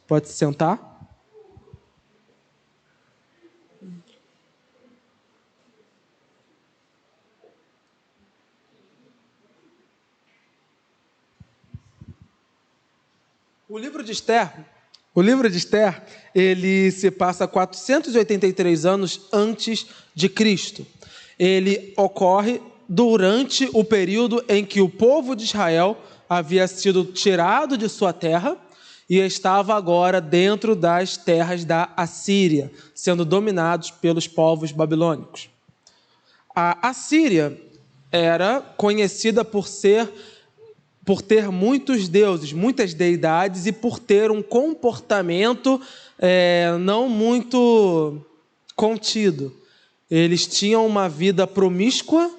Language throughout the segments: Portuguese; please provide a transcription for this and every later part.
Pode se sentar. O livro de Esther, ele se passa 483 anos antes de Cristo. Ele ocorre durante o período em que o povo de Israel havia sido tirado de sua terra e estava agora dentro das terras da Assíria, sendo dominados pelos povos babilônicos. A Assíria era conhecida por ter muitos deuses, muitas deidades e por ter um comportamento não muito contido. Eles tinham uma vida promíscua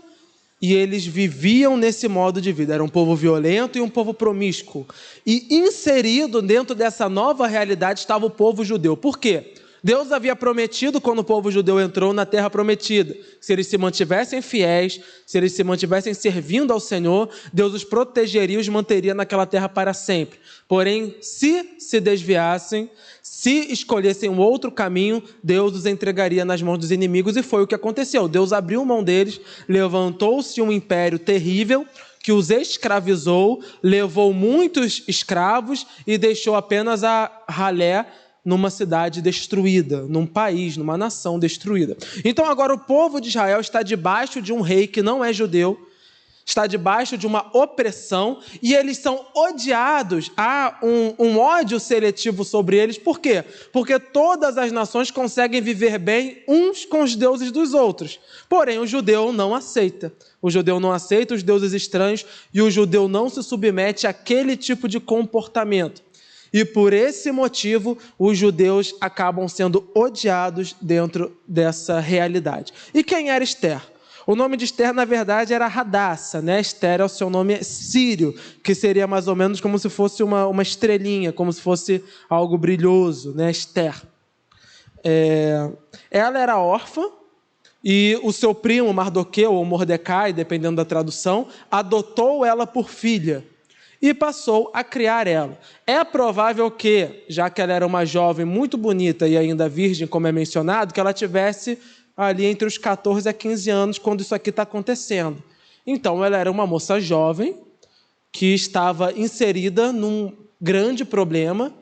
e eles viviam nesse modo de vida. Era um povo violento e um povo promíscuo. E inserido dentro dessa nova realidade estava o povo judeu. Por quê? Deus havia prometido, quando o povo judeu entrou na terra prometida, se eles se mantivessem fiéis, se eles se mantivessem servindo ao Senhor, Deus os protegeria e os manteria naquela terra para sempre. Porém, se desviassem, se escolhessem um outro caminho, Deus os entregaria nas mãos dos inimigos, e foi o que aconteceu. Deus abriu mão deles, levantou-se um império terrível, que os escravizou, levou muitos escravos e deixou apenas a ralé numa cidade destruída, num país, numa nação destruída. Então agora o povo de Israel está debaixo de um rei que não é judeu, está debaixo de uma opressão, e eles são odiados, há um ódio seletivo sobre eles. Por quê? Porque todas as nações conseguem viver bem uns com os deuses dos outros, porém o judeu não aceita. O judeu não aceita os deuses estranhos e o judeu não se submete àquele tipo de comportamento. E por esse motivo, os judeus acabam sendo odiados dentro dessa realidade. E quem era Esther? O nome de Esther, na verdade, era Hadassa, né? Esther é o seu nome sírio, que seria mais ou menos como se fosse uma estrelinha, como se fosse algo brilhoso, né? Esther. Ela era órfã, e o seu primo, Mardoqueu, ou Mordecai, dependendo da tradução, adotou ela por filha e passou a criar ela. É provável que, já que ela era uma jovem muito bonita e ainda virgem, como é mencionado, que ela tivesse ali entre os 14 a 15 anos quando isso aqui está acontecendo. Então, ela era uma moça jovem que estava inserida num grande problema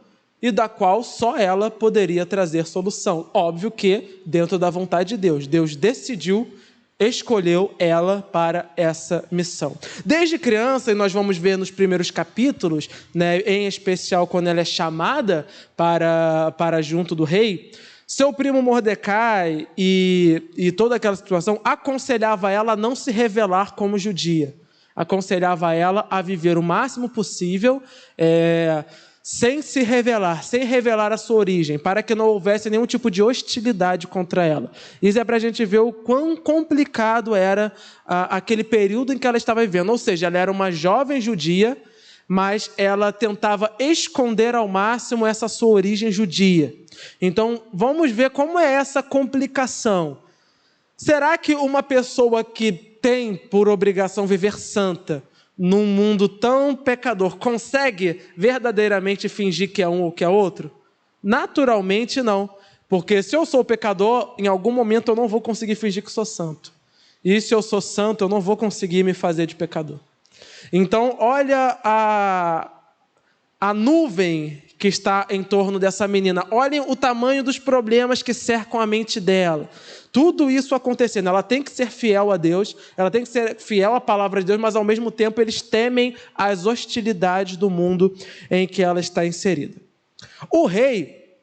e da qual só ela poderia trazer solução. Óbvio que dentro da vontade de Deus. Deus escolheu ela para essa missão. Desde criança, e nós vamos ver nos primeiros capítulos, né, em especial quando ela é chamada para junto do rei, seu primo Mordecai e toda aquela situação aconselhava ela a não se revelar como judia. Aconselhava ela a viver o máximo possível sem se revelar, sem revelar a sua origem, para que não houvesse nenhum tipo de hostilidade contra ela. Isso é para a gente ver o quão complicado era aquele período em que ela estava vivendo. Ou seja, ela era uma jovem judia, mas ela tentava esconder ao máximo essa sua origem judia. Então, vamos ver como é essa complicação. Será que uma pessoa que tem por obrigação viver santa, num mundo tão pecador, consegue verdadeiramente fingir que é um ou que é outro? Naturalmente não, porque se eu sou pecador, em algum momento eu não vou conseguir fingir que sou santo. E se eu sou santo, eu não vou conseguir me fazer de pecador. Então, olha a nuvem que está em torno dessa menina. Olhem o tamanho dos problemas que cercam a mente dela. Tudo isso acontecendo. Ela tem que ser fiel a Deus, ela tem que ser fiel à palavra de Deus, mas ao mesmo tempo eles temem as hostilidades do mundo em que ela está inserida. O rei,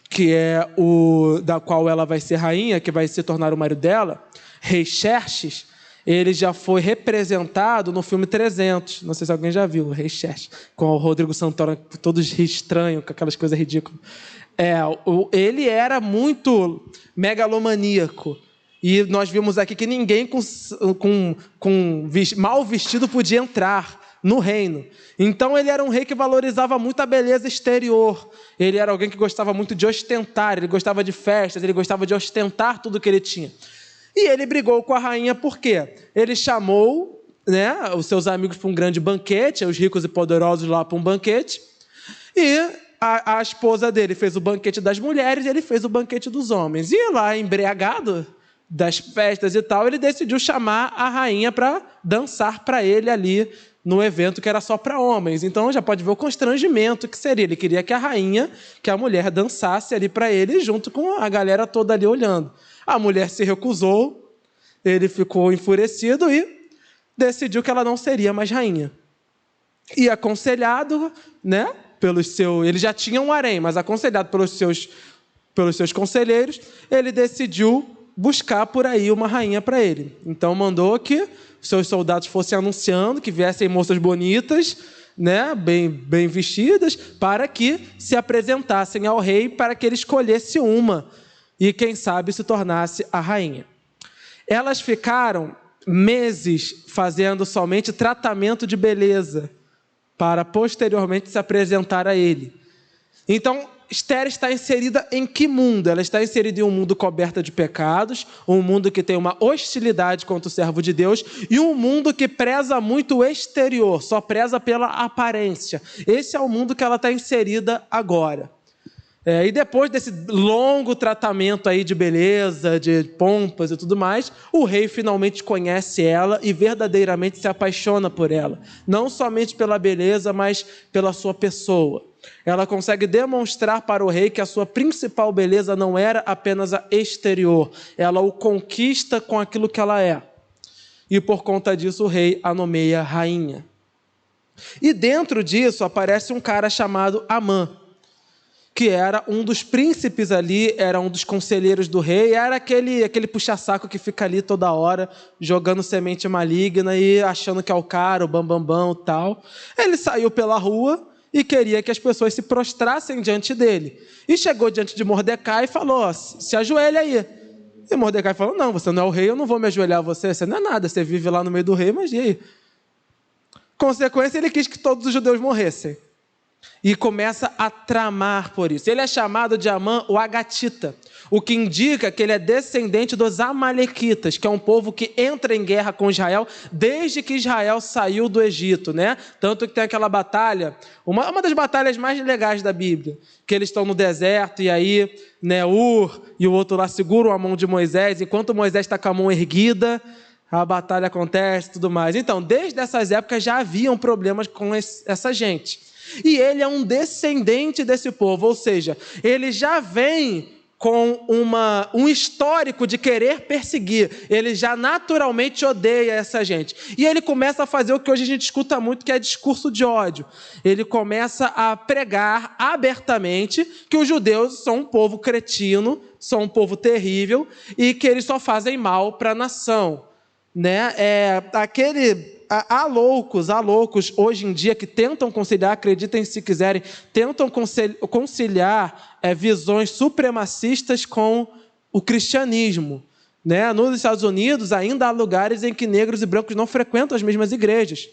que é o da qual ela vai ser rainha, que vai se tornar o marido dela, rei Xerxes, ele já foi representado no filme 300. Não sei se alguém já viu, o Rei Xerxes, com o Rodrigo Santoro, todos estranhos, com aquelas coisas ridículas. Ele era muito megalomaníaco. E nós vimos aqui que ninguém mal vestido podia entrar no reino. Então ele era um rei que valorizava muito a beleza exterior. Ele era alguém que gostava muito de ostentar, ele gostava de festas, ele gostava de ostentar tudo que ele tinha. E ele brigou com a rainha por quê? Ele chamou, os seus amigos para um grande banquete, os ricos e poderosos lá para um banquete, e a esposa dele fez o banquete das mulheres e ele fez o banquete dos homens. E lá, embriagado das festas e tal, ele decidiu chamar a rainha para dançar para ele ali no evento que era só para homens. Então já pode ver o constrangimento que seria. Ele queria que a rainha, que a mulher dançasse ali para ele, junto com a galera toda ali olhando. A mulher se recusou, ele ficou enfurecido e decidiu que ela não seria mais rainha. E aconselhado, né, ele já tinha um harém, mas aconselhado pelos seus conselheiros, ele decidiu buscar por aí uma rainha para ele. Então mandou que seus soldados fossem anunciando, que viessem moças bonitas, né, bem vestidas, para que se apresentassem ao rei, para que ele escolhesse uma e, quem sabe, se tornasse a rainha. Elas ficaram meses fazendo somente tratamento de beleza, para posteriormente se apresentar a ele. Então, Esther está inserida em que mundo? Ela está inserida em um mundo coberto de pecados, um mundo que tem uma hostilidade contra o servo de Deus e um mundo que preza muito o exterior, só preza pela aparência. Esse é o mundo que ela está inserida agora. E depois desse longo tratamento aí de beleza, de pompas e tudo mais, o rei finalmente conhece ela e verdadeiramente se apaixona por ela. Não somente pela beleza, mas pela sua pessoa. Ela consegue demonstrar para o rei que a sua principal beleza não era apenas a exterior. Ela o conquista com aquilo que ela é. E por conta disso o rei a nomeia rainha. E dentro disso aparece um cara chamado Amã, que era um dos príncipes ali, era um dos conselheiros do rei, era aquele puxa-saco que fica ali toda hora, jogando semente maligna e achando que é o cara, o bambambam e tal. Ele saiu pela rua e queria que as pessoas se prostrassem diante dele. E chegou diante de Mordecai e falou, se ajoelha aí. E Mordecai falou, não, você não é o rei, eu não vou me ajoelhar a você, você não é nada, você vive lá no meio do rei, mas e aí? Consequência, ele quis que todos os judeus morressem. E começa a tramar por isso. Ele é chamado de Amã o Agatita, o que indica que ele é descendente dos Amalequitas, que é um povo que entra em guerra com Israel desde que Israel saiu do Egito, né? Tanto que tem aquela batalha, uma das batalhas mais legais da Bíblia, que eles estão no deserto e aí, né, Ur e o outro lá seguram a mão de Moisés, enquanto Moisés está com a mão erguida, a batalha acontece e tudo mais. Então, desde essas épocas já haviam problemas com essa gente. E ele é um descendente desse povo, ou seja, ele já vem com um histórico de querer perseguir, ele já naturalmente odeia essa gente. E ele começa a fazer o que hoje a gente escuta muito, que é discurso de ódio. Ele começa a pregar abertamente que os judeus são um povo cretino, são um povo terrível e que eles só fazem mal para a nação. Né? Há loucos hoje em dia que tentam conciliar, acreditem se quiserem, tentam conciliar visões supremacistas com o cristianismo. Né? Nos Estados Unidos ainda há lugares em que negros e brancos não frequentam as mesmas igrejas,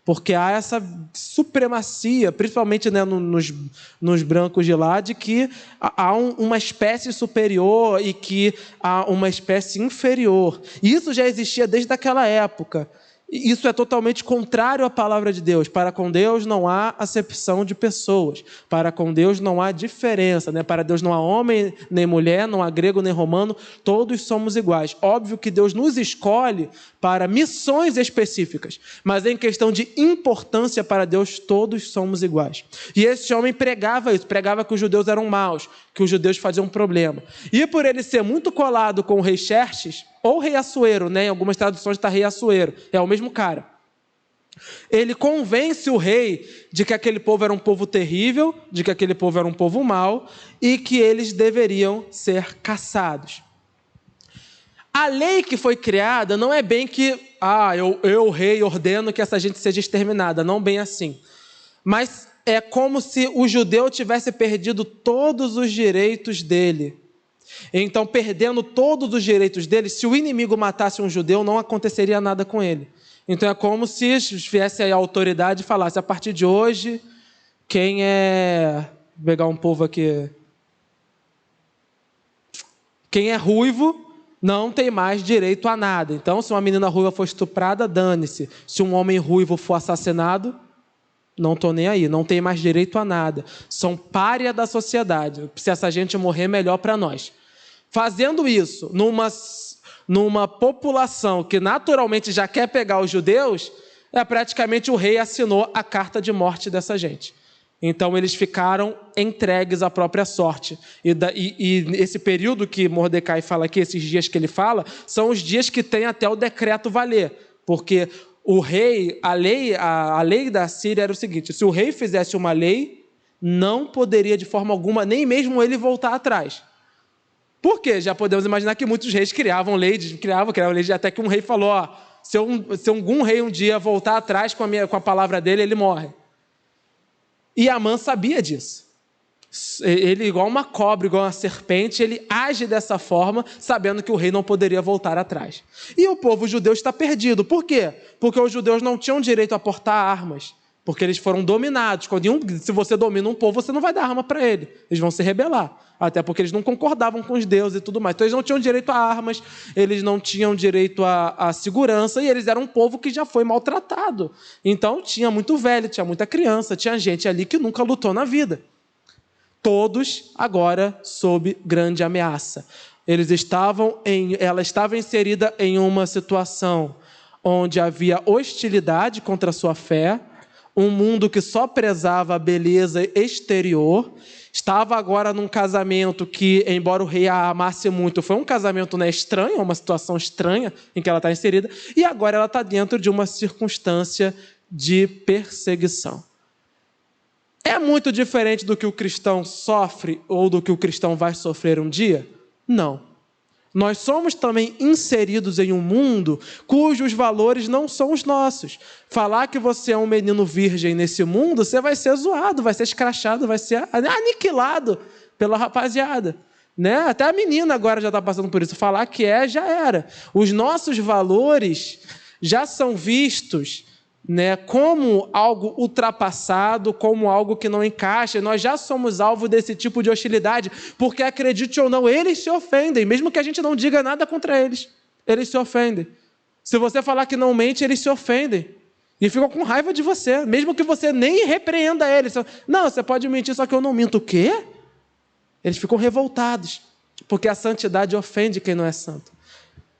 porque há essa supremacia, principalmente, né, nos brancos de lá, de que há uma espécie superior e que há uma espécie inferior. E isso já existia desde aquela época. Isso é totalmente contrário à palavra de Deus. Para com Deus não há acepção de pessoas. Para com Deus não há diferença. Né? Para Deus não há homem nem mulher, não há grego nem romano. Todos somos iguais. Óbvio que Deus nos escolhe para missões específicas. Mas em questão de importância para Deus, todos somos iguais. E esse homem pregava isso. Pregava que os judeus eram maus, que os judeus faziam problema. E por ele ser muito colado com o rei Xerxes, ou rei Assuero, né? Em algumas traduções está rei Assuero, é o mesmo cara. Ele convence o rei de que aquele povo era um povo terrível, de que aquele povo era um povo mau e que eles deveriam ser caçados. A lei que foi criada não é bem que, eu rei, ordeno que essa gente seja exterminada, não bem assim. Mas é como se o judeu tivesse perdido todos os direitos dele. Então, perdendo todos os direitos dele, se o inimigo matasse um judeu, não aconteceria nada com ele. Então, é como se viesse aí a autoridade e falasse, a partir de hoje, quem é... Vou pegar um povo aqui. Quem é ruivo não tem mais direito a nada. Então, se uma menina ruiva for estuprada, dane-se. Se um homem ruivo for assassinado, não estou nem aí, não tem mais direito a nada. São pária da sociedade. Se essa gente morrer, melhor para nós. Fazendo isso numa população que naturalmente já quer pegar os judeus, praticamente o rei assinou a carta de morte dessa gente. Então eles ficaram entregues à própria sorte. E esse período que Mordecai fala aqui, esses dias que ele fala, são os dias que tem até o decreto valer. Porque o rei, a lei da Síria era o seguinte: se o rei fizesse uma lei, não poderia de forma alguma, nem mesmo ele voltar atrás. Por quê? Já podemos imaginar que muitos reis criavam leis, até que um rei falou: ó, se algum rei um dia voltar atrás com a palavra dele, ele morre. E Amã sabia disso. Ele, igual uma cobra, igual uma serpente, ele age dessa forma, sabendo que o rei não poderia voltar atrás. E o povo judeu está perdido. Por quê? Porque os judeus não tinham direito a portar armas, porque eles foram dominados. Se você domina um povo, você não vai dar arma para ele. Eles vão se rebelar. Até porque eles não concordavam com os deuses e tudo mais. Então eles não tinham direito a armas, eles não tinham direito a segurança, e eles eram um povo que já foi maltratado. Então tinha muito velho, tinha muita criança, tinha gente ali que nunca lutou na vida. Todos agora sob grande ameaça. Ela estava inserida em uma situação onde havia hostilidade contra a sua fé, um mundo que só prezava a beleza exterior. Estava agora num casamento que, embora o rei a amasse muito, foi um casamento estranho, uma situação estranha em que ela está inserida, e agora ela está dentro de uma circunstância de perseguição. É muito diferente do que o cristão sofre ou do que o cristão vai sofrer um dia? Não. Nós somos também inseridos em um mundo cujos valores não são os nossos. Falar que você é um menino virgem nesse mundo, você vai ser zoado, vai ser escrachado, vai ser aniquilado pela rapaziada. Né? Até a menina agora já está passando por isso. Falar que já era. Os nossos valores já são vistos, né, como algo ultrapassado, como algo que não encaixa. Nós já somos alvo desse tipo de hostilidade, porque, acredite ou não, eles se ofendem, mesmo que a gente não diga nada contra eles. Eles se ofendem. Se você falar que não mente, eles se ofendem. E ficam com raiva de você, mesmo que você nem repreenda eles. Não, você pode mentir, só que eu não minto. O quê? Eles ficam revoltados, porque a santidade ofende quem não é santo.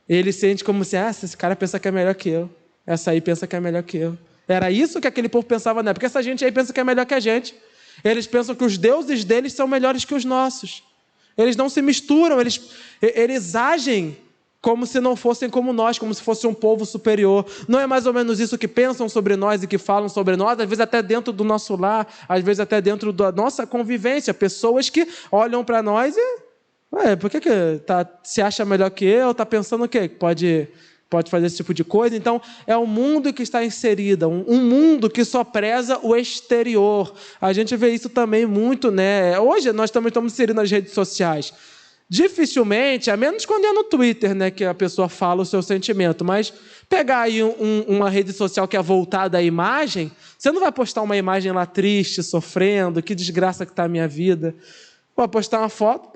Ele sente como se, esse cara pensa que é melhor que eu. Essa aí pensa que é melhor que eu. Era isso que aquele povo pensava, né? Porque essa gente aí pensa que é melhor que a gente. Eles pensam que os deuses deles são melhores que os nossos. Eles não se misturam, eles agem como se não fossem como nós, como se fosse um povo superior. Não é mais ou menos isso que pensam sobre nós e que falam sobre nós, às vezes até dentro do nosso lar, às vezes até dentro da nossa convivência. Pessoas que olham para nós e... por que se acha melhor que eu? Está pensando o quê? Pode fazer esse tipo de coisa. Então, é um mundo que está inserido, um mundo que só preza o exterior. A gente vê isso também muito, né? Hoje, nós também estamos inseridos nas redes sociais. Dificilmente, a menos quando é no Twitter, né, que a pessoa fala o seu sentimento, mas pegar aí uma rede social que é voltada à imagem, você não vai postar uma imagem lá triste, sofrendo, que desgraça que está a minha vida. Vai postar uma foto,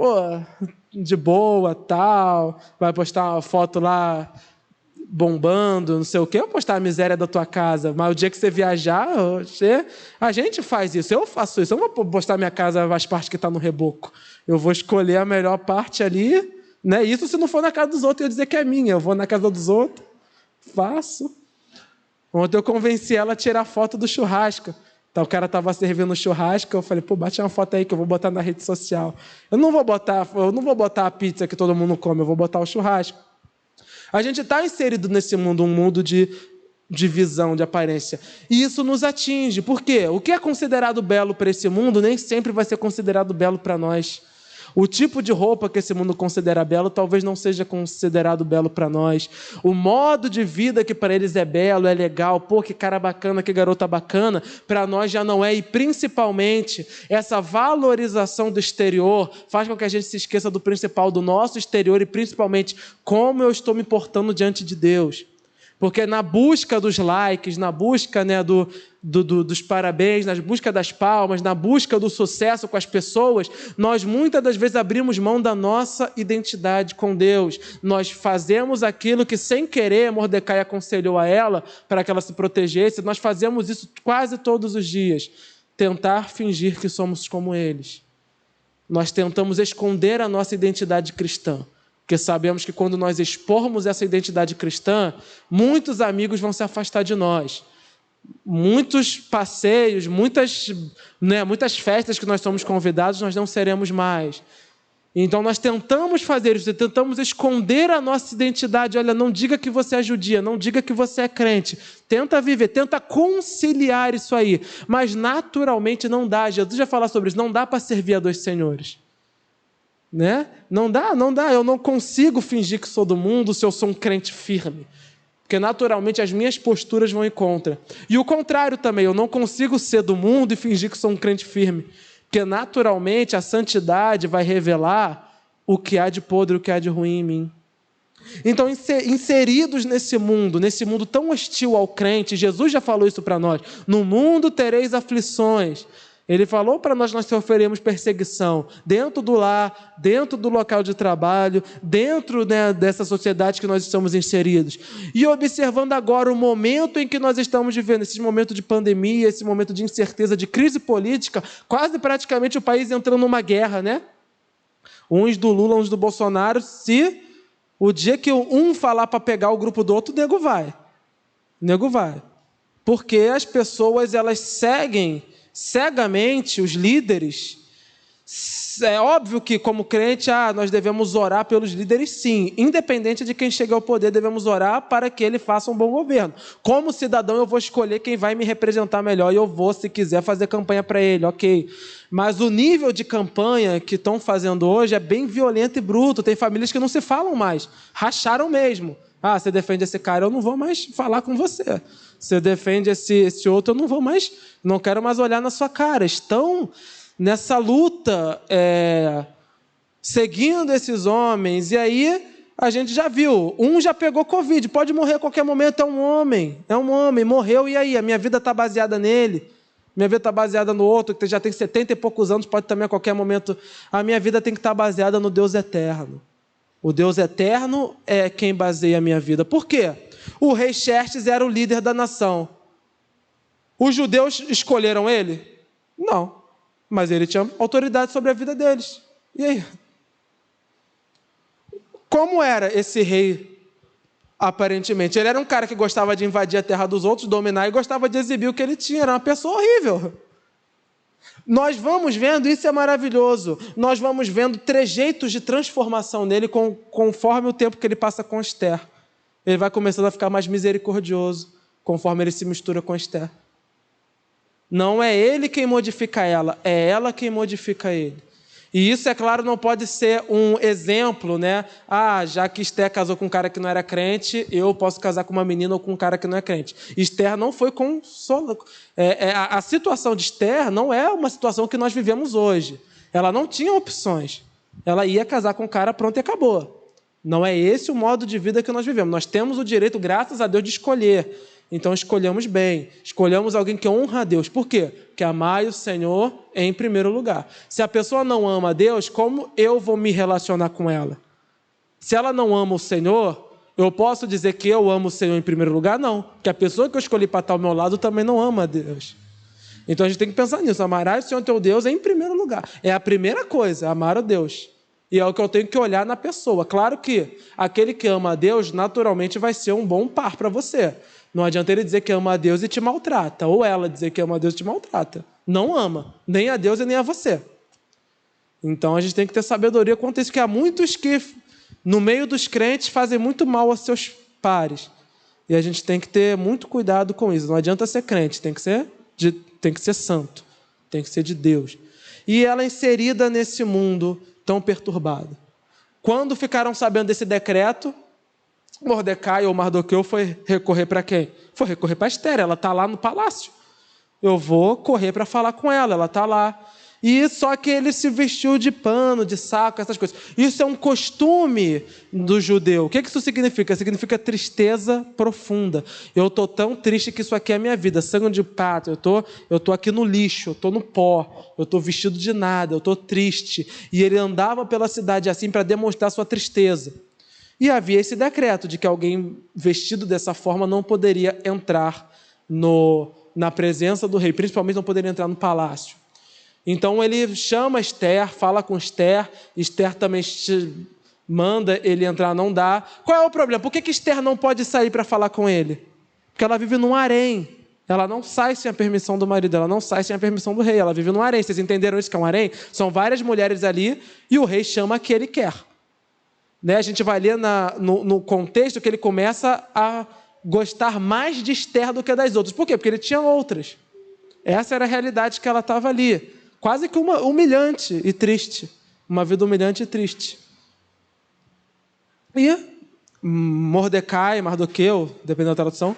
de boa, tal, vai postar uma foto lá bombando, não sei o quê, ou postar a miséria da tua casa. Mas o dia que você viajar, a gente faz isso. Eu faço isso. Eu não vou postar minha casa, as partes que estão no reboco. Eu vou escolher a melhor parte ali, né? Isso se não for na casa dos outros, eu dizer que é minha. Eu vou na casa dos outros, faço. Ontem eu convenci ela a tirar foto do churrasco. Então, o cara estava servindo churrasco, eu falei, bate uma foto aí que eu vou botar na rede social. Eu não vou botar a pizza que todo mundo come, eu vou botar o churrasco. A gente está inserido nesse mundo, um mundo de visão, de aparência. E isso nos atinge. Por quê? O que é considerado belo para esse mundo nem sempre vai ser considerado belo para nós. O tipo de roupa que esse mundo considera belo talvez não seja considerado belo para nós. O modo de vida que para eles é belo, é legal, que cara bacana, que garota bacana, para nós já não é. E principalmente essa valorização do exterior faz com que a gente se esqueça do principal, do nosso exterior, e principalmente como eu estou me portando diante de Deus. Porque na busca dos likes, na busca, né, dos parabéns, na busca das palmas, na busca do sucesso com as pessoas, nós muitas das vezes abrimos mão da nossa identidade com Deus. Nós fazemos aquilo que sem querer Mordecai aconselhou a ela para que ela se protegesse. Nós fazemos isso quase todos os dias. Tentar fingir que somos como eles. Nós tentamos esconder a nossa identidade cristã. Porque sabemos que quando nós expormos essa identidade cristã, muitos amigos vão se afastar de nós. Muitos passeios, muitas festas que nós somos convidados, nós não seremos mais. Então nós tentamos fazer isso, tentamos esconder a nossa identidade. Olha, não diga que você é judia, não diga que você é crente. Tenta viver, tenta conciliar isso aí. Mas naturalmente não dá. Jesus já falou sobre isso, não dá para servir a dois senhores. Né? Não dá, eu não consigo fingir que sou do mundo se eu sou um crente firme, porque naturalmente as minhas posturas vão em contra, e o contrário também, eu não consigo ser do mundo e fingir que sou um crente firme, porque naturalmente a santidade vai revelar o que há de podre, o que há de ruim em mim. Então, inseridos nesse mundo tão hostil ao crente, Jesus já falou isso para nós, no mundo tereis aflições. Ele falou para nós sofreremos perseguição dentro do lar, dentro do local de trabalho, dentro, né, dessa sociedade que nós estamos inseridos. E observando agora o momento em que nós estamos vivendo, esse momento de pandemia, esse momento de incerteza, de crise política, quase praticamente o país entrando numa guerra, né? Uns do Lula, uns do Bolsonaro. Se o dia que um falar para pegar o grupo do outro, o nego vai. O nego vai. Porque as pessoas, elas seguem cegamente os líderes. É óbvio que, como crente, nós devemos orar pelos líderes, sim. Independente de quem chega ao poder, devemos orar para que ele faça um bom governo. Como cidadão, eu vou escolher quem vai me representar melhor e eu vou, se quiser, fazer campanha para ele, ok. Mas o nível de campanha que estão fazendo hoje é bem violento e bruto. Tem famílias que não se falam mais, racharam mesmo. Você defende esse cara, eu não vou mais falar com você. Você defende esse outro, eu não vou mais, não quero mais olhar na sua cara. Estão nessa luta, seguindo esses homens. E aí a gente já viu, um já pegou Covid, pode morrer a qualquer momento, é um homem, morreu, e aí? A minha vida está baseada nele, minha vida está baseada no outro, que já tem 70 e poucos anos, pode também a qualquer momento. A minha vida tem que estar baseada no Deus eterno. O Deus eterno é quem baseia a minha vida. Por quê? O rei Xerxes era o líder da nação. Os judeus escolheram ele? Não. Mas ele tinha autoridade sobre a vida deles. E aí? Como era esse rei, aparentemente? Ele era um cara que gostava de invadir a terra dos outros, dominar, e gostava de exibir o que ele tinha. Era uma pessoa horrível. Nós vamos vendo, isso é maravilhoso, nós vamos vendo trejeitos de transformação nele conforme o tempo que ele passa com Esther. Ele vai começando a ficar mais misericordioso, conforme ele se mistura com Esther. Não é ele quem modifica ela, é ela quem modifica ele. E isso, é claro, não pode ser um exemplo, né? Já que Esther casou com um cara que não era crente, eu posso casar com uma menina ou com um cara que não é crente. Esther não foi a situação de Esther não é uma situação que nós vivemos hoje. Ela não tinha opções. Ela ia casar com um cara, pronto, e acabou. Não é esse o modo de vida que nós vivemos. Nós temos o direito, graças a Deus, de escolher. Então, escolhamos bem. Escolhamos alguém que honra a Deus. Por quê? Porque amai o Senhor em primeiro lugar. Se a pessoa não ama a Deus, como eu vou me relacionar com ela? Se ela não ama o Senhor, eu posso dizer que eu amo o Senhor em primeiro lugar? Não. Porque a pessoa que eu escolhi para estar ao meu lado também não ama a Deus. Então, a gente tem que pensar nisso. Amarás o Senhor teu Deus em primeiro lugar. É a primeira coisa, amar a Deus. E é o que eu tenho que olhar na pessoa. Claro que aquele que ama a Deus, naturalmente, vai ser um bom par para você. Não adianta ele dizer que ama a Deus e te maltrata, ou ela dizer que ama a Deus e te maltrata. Não ama, nem a Deus e nem a você. Então a gente tem que ter sabedoria quanto a isso, que há muitos que, no meio dos crentes, fazem muito mal aos seus pares. E a gente tem que ter muito cuidado com isso. Não adianta ser crente, tem que ser santo, tem que ser de Deus. E ela é inserida nesse mundo tão perturbado. Quando ficaram sabendo desse decreto, Mordecai ou Mardoqueu foi recorrer para quem? Foi recorrer para Esther, ela está lá no palácio. Eu vou correr para falar com ela, ela está lá. E só que ele se vestiu de pano, de saco, essas coisas. Isso é um costume do judeu. O que isso significa? Significa tristeza profunda. Eu estou tão triste que isso aqui é a minha vida. Sangue de pato. Eu tô aqui no lixo, eu estou no pó. Eu estou vestido de nada, eu estou triste. E ele andava pela cidade assim para demonstrar sua tristeza. E havia esse decreto de que alguém vestido dessa forma não poderia entrar na presença do rei. Principalmente não poderia entrar no palácio. Então ele chama Esther, fala com Esther, Esther também manda ele entrar, não dá. Qual é o problema? Por que Esther não pode sair para falar com ele? Porque ela vive num harém. Ela não sai sem a permissão do marido, ela não sai sem a permissão do rei, ela vive num harém. Vocês entenderam isso que é um harém? São várias mulheres ali e o rei chama a que ele quer. Né? A gente vai ler no contexto que ele começa a gostar mais de Esther do que das outras. Por quê? Porque ele tinha outras. Essa era a realidade que ela estava ali. Quase que uma humilhante e triste. Uma vida humilhante e triste. E Mordecai, Mardoqueu, dependendo da tradução,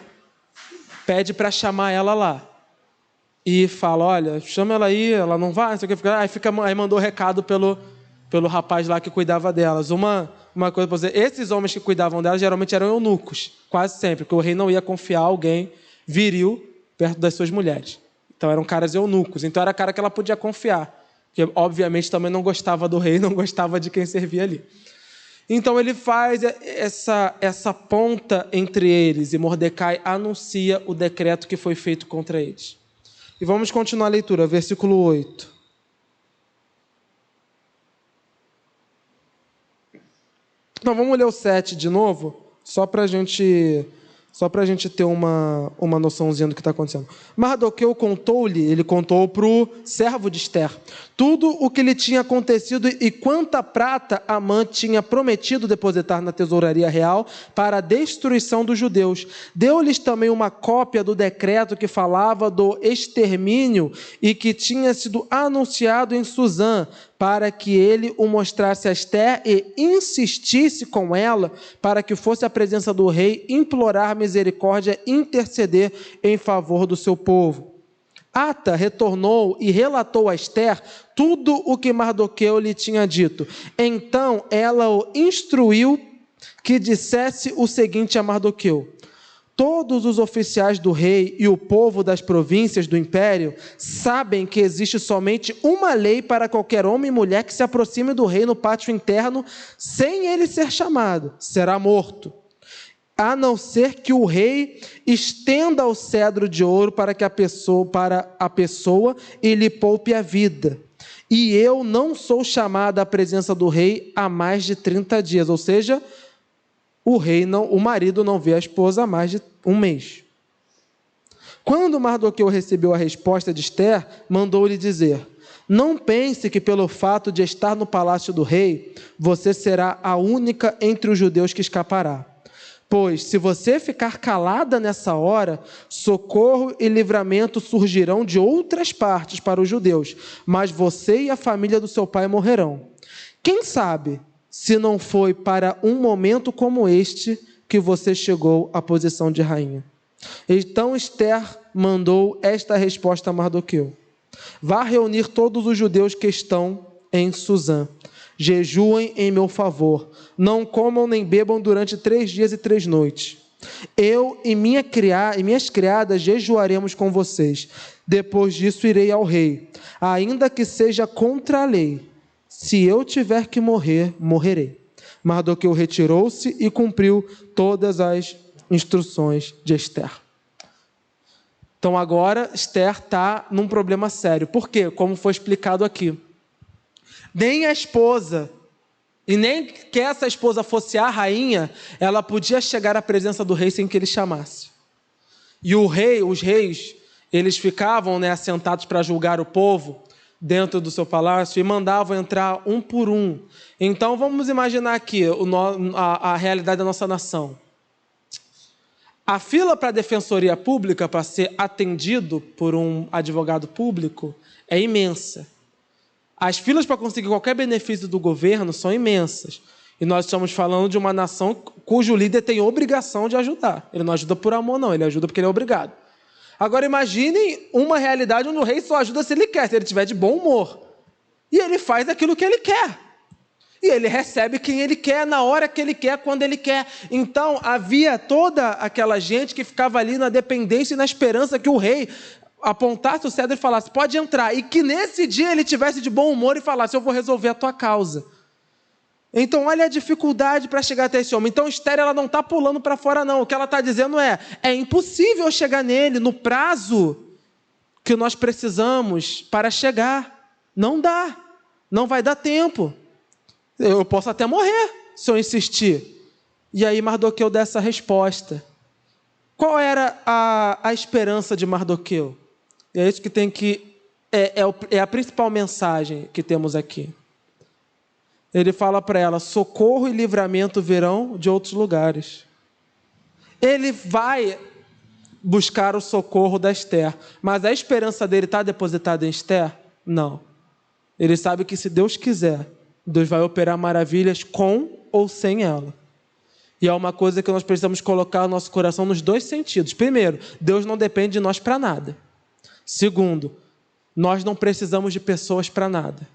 pede para chamar ela lá. E fala, olha, chama ela aí, ela não vai, não sei o que. Aí mandou recado pelo rapaz lá que cuidava delas. Uma coisa para dizer, esses homens que cuidavam delas geralmente eram eunucos, quase sempre, porque o rei não ia confiar alguém viril perto das suas mulheres. Então eram caras eunucos, então era cara que ela podia confiar, que obviamente também não gostava do rei, não gostava de quem servia ali. Então ele faz essa ponta entre eles e Mordecai anuncia o decreto que foi feito contra eles. E vamos continuar a leitura, versículo 8. Não, vamos ler o 7 de novo, só para a gente ter uma noçãozinha do que está acontecendo. Mardoqueu ele contou para o servo de Esther tudo o que lhe tinha acontecido e quanta prata Amã tinha prometido depositar na tesouraria real para a destruição dos judeus. Deu-lhes também uma cópia do decreto que falava do extermínio e que tinha sido anunciado em Suzã, para que ele o mostrasse a Esther e insistisse com ela para que fosse à presença do rei implorar misericórdia e interceder em favor do seu povo. Ata retornou e relatou a Esther tudo o que Mardoqueu lhe tinha dito. Então ela o instruiu que dissesse o seguinte a Mardoqueu: todos os oficiais do rei e o povo das províncias do império sabem que existe somente uma lei para qualquer homem e mulher que se aproxime do rei no pátio interno sem ele ser chamado, será morto. A não ser que o rei estenda o cedro de ouro para a pessoa e lhe poupe a vida. E eu não sou chamada à presença do rei há mais de 30 dias, ou seja, o marido não vê a esposa há mais de um mês. Quando Mardoqueu recebeu a resposta de Esther, mandou-lhe dizer: não pense que pelo fato de estar no palácio do rei, você será a única entre os judeus que escapará. Pois, se você ficar calada nessa hora, socorro e livramento surgirão de outras partes para os judeus, mas você e a família do seu pai morrerão. Quem sabe se não foi para um momento como este que você chegou à posição de rainha? Então Esther mandou esta resposta a Mardoqueu: vá reunir todos os judeus que estão em Suzã. Jejuem em meu favor, não comam nem bebam durante 3 dias e 3 noites. Eu e minhas criadas jejuaremos com vocês. Depois disso irei ao rei, ainda que seja contra a lei. Se eu tiver que morrer, morrerei. Mardoqueu retirou-se e cumpriu todas as instruções de Esther. Então agora Esther está num problema sério. Por quê? Como foi explicado aqui. Nem a esposa, e nem que essa esposa fosse a rainha, ela podia chegar à presença do rei sem que ele chamasse. E os reis, eles ficavam assentados para julgar o povo dentro do seu palácio e mandavam entrar um por um. Então vamos imaginar aqui a realidade da nossa nação. A fila para a defensoria pública, para ser atendido por um advogado público, é imensa. As filas para conseguir qualquer benefício do governo são imensas. E nós estamos falando de uma nação cujo líder tem obrigação de ajudar. Ele não ajuda por amor, não. Ele ajuda porque ele é obrigado. Agora imaginem uma realidade onde o rei só ajuda se ele quer, se ele estiver de bom humor. E ele faz aquilo que ele quer. E ele recebe quem ele quer, na hora que ele quer, quando ele quer. Então, havia toda aquela gente que ficava ali na dependência e na esperança que o rei apontasse o cetro e falasse, pode entrar. E que nesse dia ele tivesse de bom humor e falasse, eu vou resolver a tua causa. Então, olha a dificuldade para chegar até esse homem. Então, Esther, ela não está pulando para fora, não. O que ela está dizendo é impossível chegar nele no prazo que nós precisamos para chegar. Não dá. Não vai dar tempo. Eu posso até morrer se eu insistir. E aí Mardoqueu dá essa resposta. Qual era a esperança de Mardoqueu? E é isso que tem que... É a principal mensagem que temos aqui. Ele fala para ela, socorro e livramento virão de outros lugares. Ele vai buscar o socorro da Esther. Mas a esperança dele está depositada em Esther? Não. Ele sabe que se Deus quiser, Deus vai operar maravilhas com ou sem ela. E é uma coisa que nós precisamos colocar no nosso coração nos dois sentidos. Primeiro, Deus não depende de nós para nada. Segundo, nós não precisamos de pessoas para nada.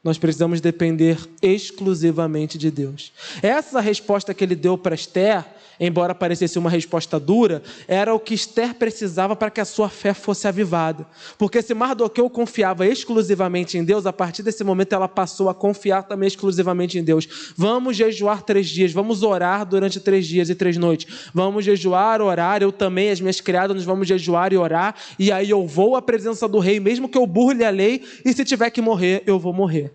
Nós precisamos depender exclusivamente de Deus. Essa resposta que ele deu para Esther, embora parecesse uma resposta dura, era o que Esther precisava para que a sua fé fosse avivada. Porque se Mardoqueu confiava exclusivamente em Deus, a partir desse momento ela passou a confiar também exclusivamente em Deus. Vamos jejuar 3 dias, vamos orar durante 3 dias e 3 noites. Vamos jejuar, orar, eu também, as minhas criadas, nós vamos jejuar e orar, e aí eu vou à presença do rei, mesmo que eu burle a lei, e se tiver que morrer, eu vou morrer.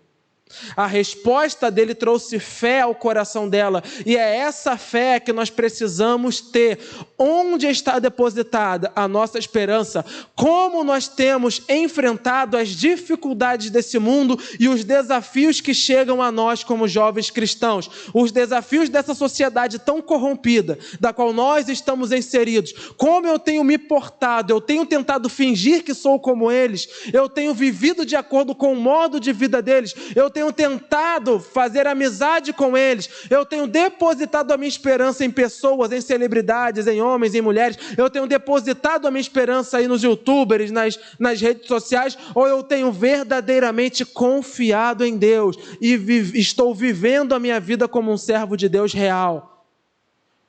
A resposta dele trouxe fé ao coração dela, e é essa fé que nós precisamos ter. Onde está depositada a nossa esperança? Como nós temos enfrentado as dificuldades desse mundo e os desafios que chegam a nós como jovens cristãos? Os desafios dessa sociedade tão corrompida, da qual nós estamos inseridos. Como eu tenho me portado? Eu tenho tentado fingir que sou como eles? Eu tenho vivido de acordo com o modo de vida deles? Eu tenho tentado fazer amizade com eles, eu tenho depositado a minha esperança em pessoas, em celebridades, em homens, em mulheres, eu tenho depositado a minha esperança aí nos youtubers, nas redes sociais, ou eu tenho verdadeiramente confiado em Deus e estou vivendo a minha vida como um servo de Deus real?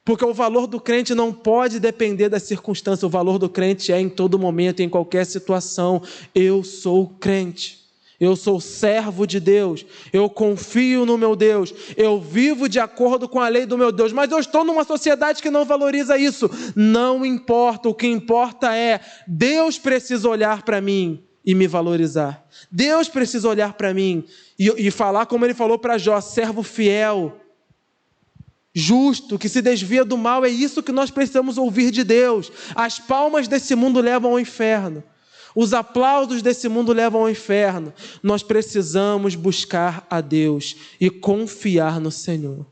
Porque o valor do crente não pode depender da circunstância, o valor do crente é em todo momento, em qualquer situação. Eu sou crente. Eu sou servo de Deus, eu confio no meu Deus, eu vivo de acordo com a lei do meu Deus, mas eu estou numa sociedade que não valoriza isso. Não importa, o que importa é, Deus precisa olhar para mim e me valorizar. Deus precisa olhar para mim e falar como ele falou para Jó, servo fiel, justo, que se desvia do mal. É isso que nós precisamos ouvir de Deus. As palmas desse mundo levam ao inferno. Os aplausos desse mundo levam ao inferno. Nós precisamos buscar a Deus e confiar no Senhor.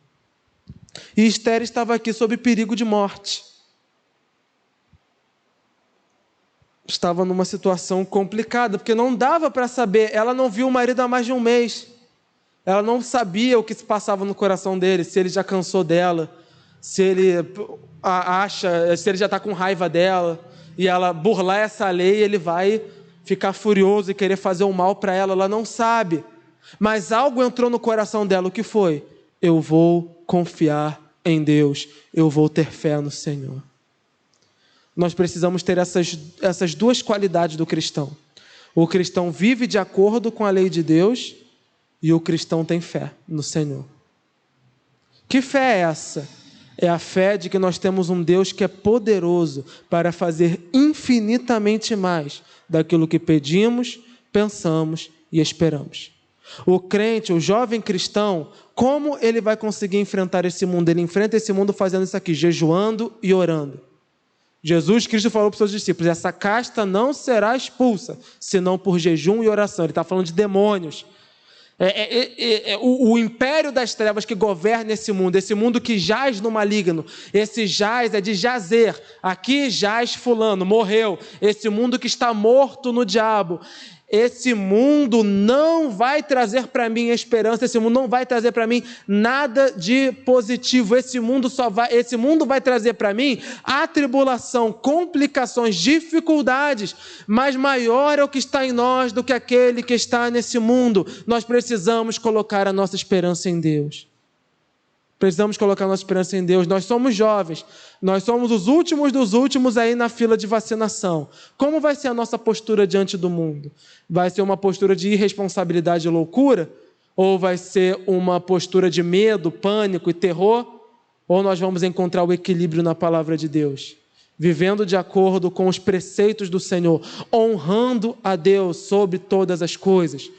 E Esther estava aqui sob perigo de morte. Estava numa situação complicada, porque não dava para saber. Ela não viu o marido há mais de 1 mês. Ela não sabia o que se passava no coração dele, se ele já cansou dela, se ele se ele já está com raiva dela. E ela burlar essa lei, ele vai ficar furioso e querer fazer o mal para ela. Ela não sabe. Mas algo entrou no coração dela. O que foi? Eu vou confiar em Deus. Eu vou ter fé no Senhor. Nós precisamos ter essas 2 qualidades do cristão. O cristão vive de acordo com a lei de Deus e o cristão tem fé no Senhor. Que fé é essa? É a fé de que nós temos um Deus que é poderoso para fazer infinitamente mais daquilo que pedimos, pensamos e esperamos. O crente, o jovem cristão, como ele vai conseguir enfrentar esse mundo? Ele enfrenta esse mundo fazendo isso aqui, jejuando e orando. Jesus Cristo falou para os seus discípulos, essa casta não será expulsa, senão por jejum e oração. Ele está falando de demônios. O império das trevas que governa esse mundo que jaz no maligno, esse jaz é de jazer, aqui jaz fulano, morreu, esse mundo que está morto no diabo, Esse mundo não vai trazer para mim esperança, esse mundo não vai trazer para mim nada de positivo. Esse mundo vai trazer para mim atribulação, complicações, dificuldades, mas maior é o que está em nós do que aquele que está nesse mundo. Nós precisamos colocar a nossa esperança em Deus. Precisamos colocar a nossa esperança em Deus. Nós somos jovens, nós somos os últimos dos últimos aí na fila de vacinação. Como vai ser a nossa postura diante do mundo? Vai ser uma postura de irresponsabilidade e loucura? Ou vai ser uma postura de medo, pânico e terror? Ou nós vamos encontrar o equilíbrio na palavra de Deus, vivendo de acordo com os preceitos do Senhor, honrando a Deus sobre todas as coisas?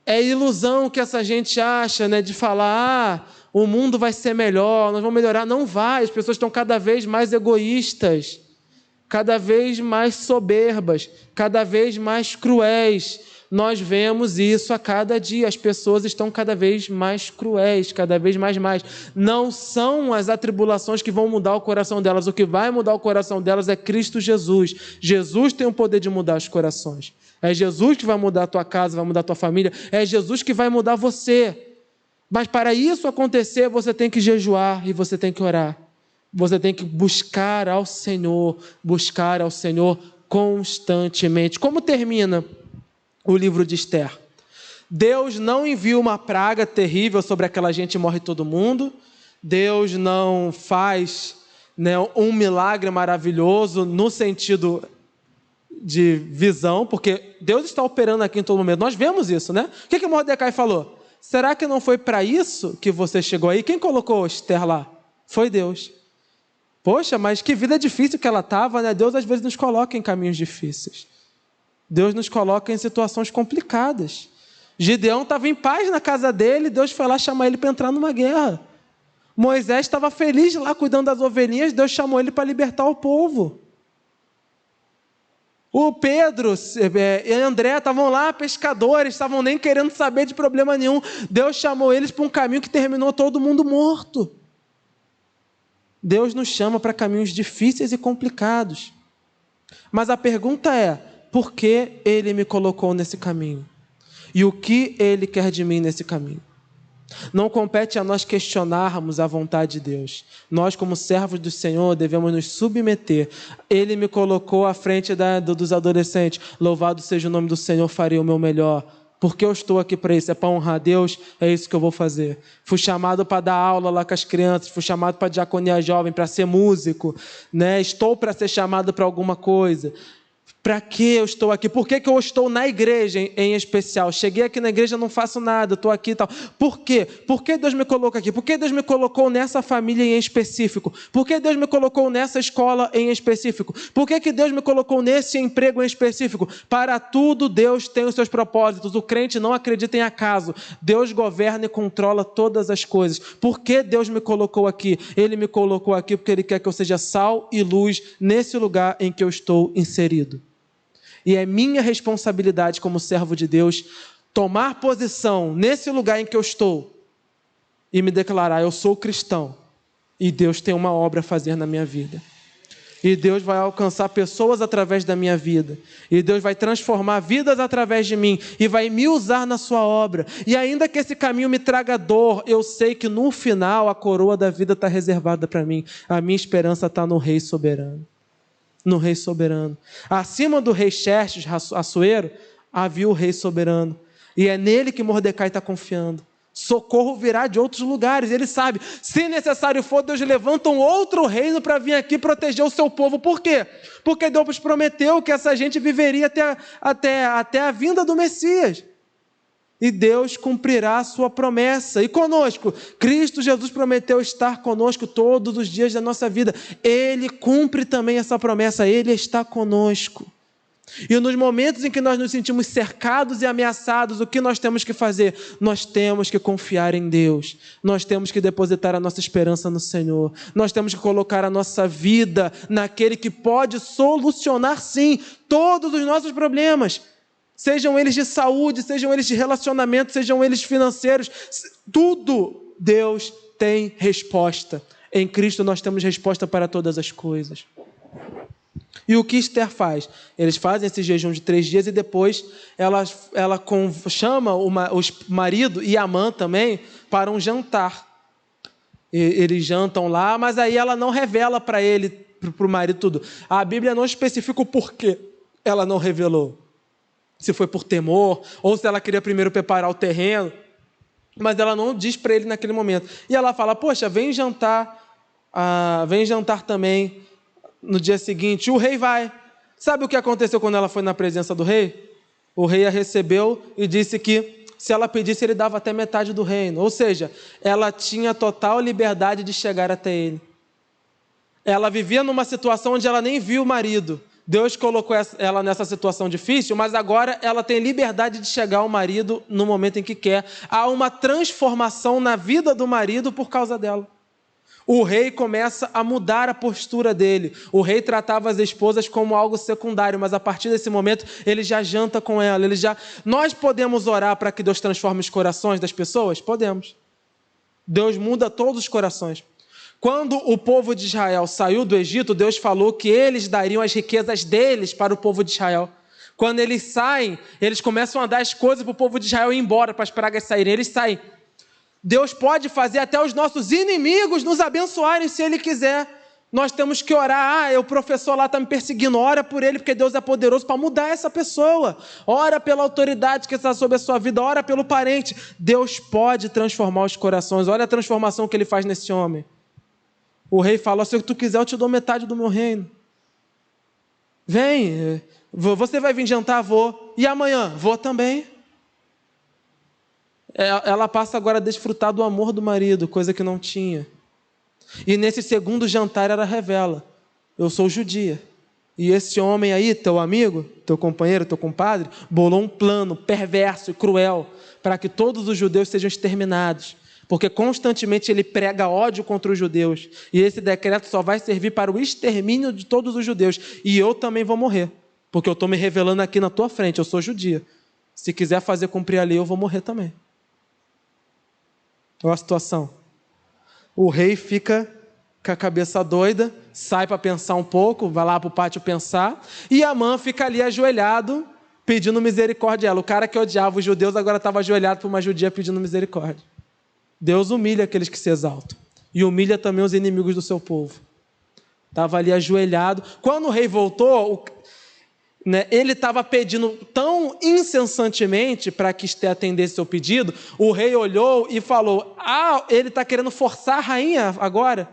É ilusão que essa gente acha, né, de falar, o mundo vai ser melhor, nós vamos melhorar. Não vai, as pessoas estão cada vez mais egoístas, cada vez mais soberbas, cada vez mais cruéis. Nós vemos isso a cada dia, as pessoas estão cada vez mais cruéis, cada vez mais. Não são as atribulações que vão mudar o coração delas, o que vai mudar o coração delas é Cristo Jesus. Jesus tem o poder de mudar os corações. É Jesus que vai mudar a tua casa, vai mudar a tua família, é Jesus que vai mudar você. Mas para isso acontecer, você tem que jejuar e você tem que orar. Você tem que buscar ao Senhor constantemente. Como termina o livro de Esther? Deus não envia uma praga terrível sobre aquela gente e morre todo mundo. Deus não faz, né, um milagre maravilhoso no sentido de visão, porque Deus está operando aqui em todo momento. Nós vemos isso, né? O que Mordecai falou? Será que não foi para isso que você chegou aí? Quem colocou Esther lá? Foi Deus. Poxa, mas que vida difícil que ela estava, né? Deus às vezes nos coloca em caminhos difíceis. Deus nos coloca em situações complicadas. Gideão estava em paz na casa dele, Deus foi lá chamar ele para entrar numa guerra. Moisés estava feliz lá cuidando das ovelhinhas, Deus chamou ele para libertar o povo. O Pedro e André estavam lá, pescadores, estavam nem querendo saber de problema nenhum. Deus chamou eles para um caminho que terminou todo mundo morto. Deus nos chama para caminhos difíceis e complicados. Mas a pergunta é, por que Ele me colocou nesse caminho? E o que Ele quer de mim nesse caminho? Não compete a nós questionarmos a vontade de Deus. Nós, como servos do Senhor, devemos nos submeter. Ele me colocou à frente dos adolescentes. Louvado seja o nome do Senhor, farei o meu melhor. Porque eu estou aqui para isso, é para honrar a Deus, é isso que eu vou fazer. Fui chamado para dar aula lá com as crianças, fui chamado para diaconia jovem, para ser músico, né? Estou para ser chamado para alguma coisa. Para que eu estou aqui? Por que eu estou na igreja em especial? Cheguei aqui na igreja, não faço nada, estou aqui e tal. Por quê? Por que Deus me colocou aqui? Por que Deus me colocou nessa família em específico? Por que Deus me colocou nessa escola em específico? Por que Deus me colocou nesse emprego em específico? Para tudo Deus tem os seus propósitos. O crente não acredita em acaso. Deus governa e controla todas as coisas. Por que Deus me colocou aqui? Ele me colocou aqui porque Ele quer que eu seja sal e luz nesse lugar em que eu estou inserido. E é minha responsabilidade como servo de Deus tomar posição nesse lugar em que eu estou e me declarar, eu sou cristão e Deus tem uma obra a fazer na minha vida. E Deus vai alcançar pessoas através da minha vida. E Deus vai transformar vidas através de mim e vai me usar na sua obra. E ainda que esse caminho me traga dor, eu sei que no final a coroa da vida está reservada para mim. A minha esperança está no Rei soberano. No Rei soberano. Acima do rei Xerxes, Assuero, havia o Rei soberano. E é nele que Mordecai está confiando. Socorro virá de outros lugares. Ele sabe, se necessário for, Deus levanta um outro reino para vir aqui proteger o seu povo. Por quê? Porque Deus prometeu que essa gente viveria até a vinda do Messias. E Deus cumprirá a sua promessa. E conosco, Cristo Jesus prometeu estar conosco todos os dias da nossa vida. Ele cumpre também essa promessa, Ele está conosco. E nos momentos em que nós nos sentimos cercados e ameaçados, o que nós temos que fazer? Nós temos que confiar em Deus. Nós temos que depositar a nossa esperança no Senhor. Nós temos que colocar a nossa vida naquele que pode solucionar, sim, todos os nossos problemas. Sejam eles de saúde, sejam eles de relacionamento, sejam eles financeiros, tudo Deus tem resposta. Em Cristo nós temos resposta para todas as coisas. E o que Esther faz? Eles fazem esse jejum de 3 dias e depois ela chama o marido e Amã também para um jantar. Eles jantam lá, mas aí ela não revela para ele, para o marido, tudo. A Bíblia não especifica o porquê ela não revelou. Se foi por temor, ou se ela queria primeiro preparar o terreno. Mas ela não diz para ele naquele momento. E ela fala, poxa, vem jantar também no dia seguinte. O rei vai. Sabe o que aconteceu quando ela foi na presença do rei? O rei a recebeu e disse que se ela pedisse, ele dava até metade do reino. Ou seja, ela tinha total liberdade de chegar até ele. Ela vivia numa situação onde ela nem viu o marido. Deus colocou ela nessa situação difícil, mas agora ela tem liberdade de chegar ao marido no momento em que quer. Há uma transformação na vida do marido por causa dela. O rei começa a mudar a postura dele. O rei tratava as esposas como algo secundário, mas a partir desse momento ele já janta com ela. Nós podemos orar para que Deus transforme os corações das pessoas? Podemos. Deus muda todos os corações. Quando o povo de Israel saiu do Egito, Deus falou que eles dariam as riquezas deles para o povo de Israel. Quando eles saem, eles começam a dar as coisas para o povo de Israel ir embora, para as pragas saírem. Eles saem. Deus pode fazer até os nossos inimigos nos abençoarem se Ele quiser. Nós temos que orar. O professor lá está me perseguindo. Ora por ele, porque Deus é poderoso para mudar essa pessoa. Ora pela autoridade que está sobre a sua vida. Ora pelo parente. Deus pode transformar os corações. Olha a transformação que Ele faz nesse homem. O rei fala, se tu quiser eu te dou metade do meu reino. Vem, você vai vir jantar? Vou. E amanhã? Vou também. Ela passa agora a desfrutar do amor do marido, coisa que não tinha. E nesse segundo jantar ela revela, eu sou judia. E esse homem aí, teu amigo, teu companheiro, teu compadre, bolou um plano perverso e cruel para que todos os judeus sejam exterminados. Porque constantemente ele prega ódio contra os judeus. E esse decreto só vai servir para o extermínio de todos os judeus. E eu também vou morrer. Porque eu estou me revelando aqui na tua frente. Eu sou judia. Se quiser fazer cumprir a lei, eu vou morrer também. Olha a situação. O rei fica com a cabeça doida, sai para pensar um pouco, vai lá para o pátio pensar. E Amã fica ali ajoelhado, pedindo misericórdia a ela. O cara que odiava os judeus agora estava ajoelhado para uma judia pedindo misericórdia. Deus humilha aqueles que se exaltam. E humilha também os inimigos do seu povo. Estava ali ajoelhado. Quando o rei voltou, ele estava pedindo tão incessantemente para que Esther atendesse seu pedido. O rei olhou e falou, ele está querendo forçar a rainha agora.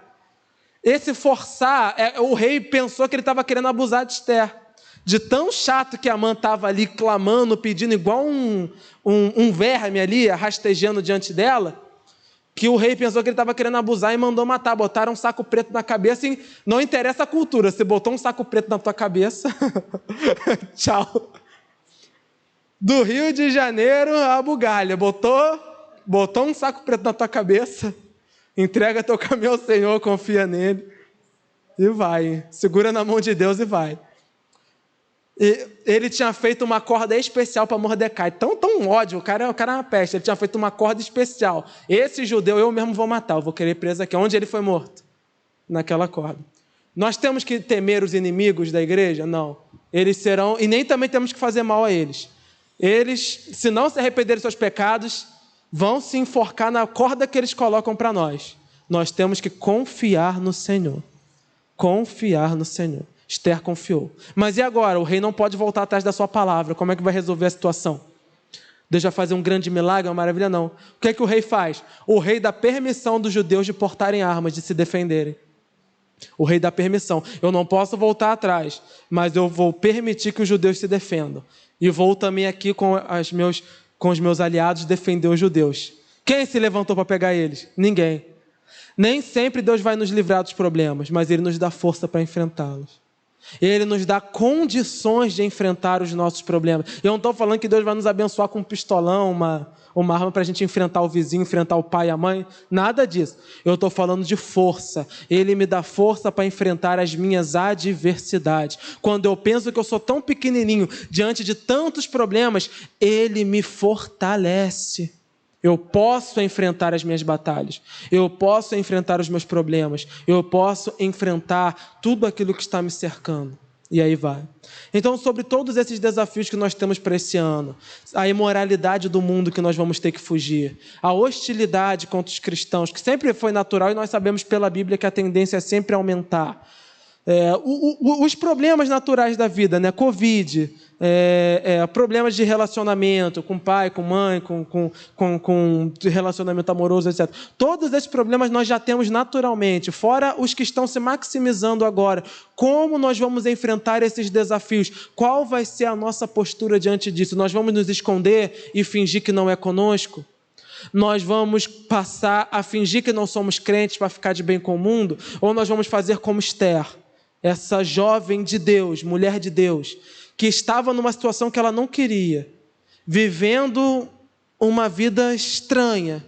Esse forçar, o rei pensou que ele estava querendo abusar de Esther. De tão chato que Amã estava ali clamando, pedindo igual um verme ali, rastejando diante dela, que o rei pensou que ele estava querendo abusar e mandou matar. Botaram um saco preto na cabeça e não interessa a cultura. Você botou um saco preto na tua cabeça, tchau. Do Rio de Janeiro a Bugalha, botou um saco preto na tua cabeça, entrega teu caminho ao Senhor, confia nele e vai. Segura na mão de Deus e vai. E ele tinha feito uma corda especial para Mordecai. Tão ódio, o cara é uma peste. Ele tinha feito uma corda especial. Esse judeu eu mesmo vou matar, eu vou querer preso aqui. Onde ele foi morto? Naquela corda. Nós temos que temer os inimigos da igreja? Não. Eles serão, e nem também temos que fazer mal a eles. Eles, se não se arrependerem dos seus pecados, vão se enforcar na corda que eles colocam para nós. Nós temos que confiar no Senhor. Confiar no Senhor. Esther confiou. Mas e agora? O rei não pode voltar atrás da sua palavra. Como é que vai resolver a situação? Deus vai fazer um grande milagre, uma maravilha? Não. O que é que o rei faz? O rei dá permissão dos judeus de portarem armas, de se defenderem. O rei dá permissão. Eu não posso voltar atrás, mas eu vou permitir que os judeus se defendam. E vou também aqui com os meus aliados defender os judeus. Quem se levantou para pegar eles? Ninguém. Nem sempre Deus vai nos livrar dos problemas, mas Ele nos dá força para enfrentá-los. Ele nos dá condições de enfrentar os nossos problemas. Eu não estou falando que Deus vai nos abençoar com um pistolão, uma arma para a gente enfrentar o vizinho, enfrentar o pai e a mãe. Nada disso. Eu estou falando de força. Ele me dá força para enfrentar as minhas adversidades. Quando eu penso que eu sou tão pequenininho diante de tantos problemas, Ele me fortalece. Eu posso enfrentar as minhas batalhas. Eu posso enfrentar os meus problemas. Eu posso enfrentar tudo aquilo que está me cercando. E aí vai. Então, sobre todos esses desafios que nós temos para esse ano, a imoralidade do mundo que nós vamos ter que fugir, a hostilidade contra os cristãos, que sempre foi natural e nós sabemos pela Bíblia que a tendência é sempre aumentar. Os problemas naturais da vida, né? Covid, problemas de relacionamento com pai, com mãe, com relacionamento amoroso, etc. Todos esses problemas nós já temos naturalmente, fora os que estão se maximizando agora. Como nós vamos enfrentar esses desafios? Qual vai ser a nossa postura diante disso? Nós vamos nos esconder e fingir que não é conosco? Nós vamos passar a fingir que não somos crentes para ficar de bem com o mundo? Ou nós vamos fazer como Esther, essa jovem de Deus, mulher de Deus, que estava numa situação que ela não queria, vivendo uma vida estranha,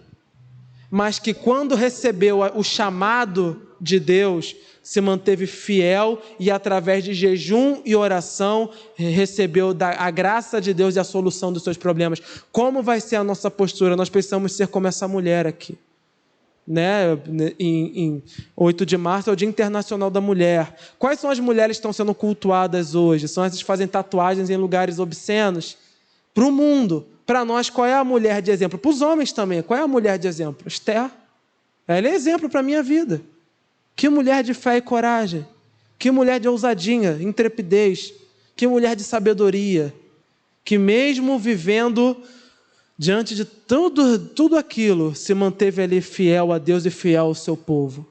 mas que quando recebeu o chamado de Deus, se manteve fiel e através de jejum e oração recebeu a graça de Deus e a solução dos seus problemas. Como vai ser a nossa postura? Nós precisamos ser como essa mulher aqui. Em 8 de março é o Dia Internacional da Mulher. Quais são as mulheres que estão sendo cultuadas hoje? São essas que fazem tatuagens em lugares obscenos? Para o mundo. Para nós, qual é a mulher de exemplo? Para os homens também, qual é a mulher de exemplo? Esther. Ela é exemplo para a minha vida. Que mulher de fé e coragem. Que mulher de ousadia, intrepidez. Que mulher de sabedoria. Que mesmo vivendo diante de tudo aquilo, se manteve ali fiel a Deus e fiel ao seu povo.